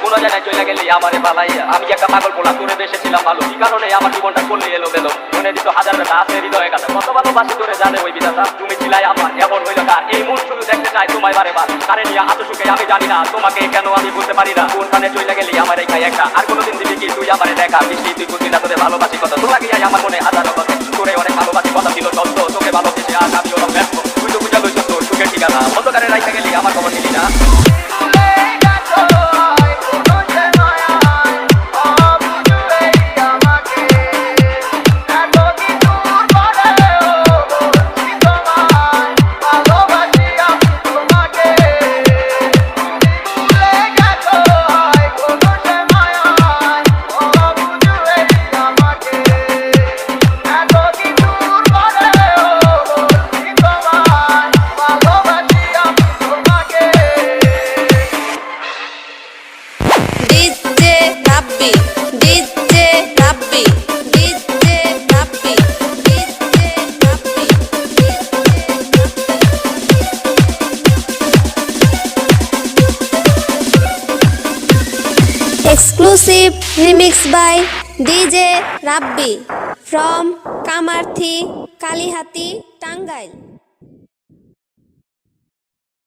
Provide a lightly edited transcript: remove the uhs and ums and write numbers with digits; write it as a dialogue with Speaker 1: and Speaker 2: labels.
Speaker 1: কোনো জায়গায় চলে গেলে আমারে পালাইয়া আমি একটা পাগল পোলা তোরে বেসেছিলাম ভালো কি কারণে আমার জীবনটা করলে এলো বেলো মনে দিত হাজার বেলা আছে হৃদয়ে কাছে কত ভালোবাসি তোরে জানে ওই বিধাতা তুমি ছিলাই আমার এমন হইল কার এই মন শুধু দেখতে চাই তোমায় বারে বার কারে নিয়ে এত সুখে আমি জানি না তোমাকে কেন আমি বলতে পারি না কোনখানে চলে গেলি আমার এই খাই একটা আর কোনোদিন দিবি কি তুই আমারে দেখা মিষ্টি তুই বুঝলি না তোদের ভালোবাসি কথা তোর আগে আমার মনে হাজার কথা তোরে অনেক ভালোবাসি কথা ছিল সত্য তোকে ভালোবেসে আজ আমি ওরকম ব্যস্ত তুই তো বুঝা লইছ তোর সুখের ঠিকানা অন্ধকারে রাইতে গেলি আমার খবর নিলি না
Speaker 2: Exclusive remix by DJ Rabbi from Kamarthi, Kalihati, Tangail.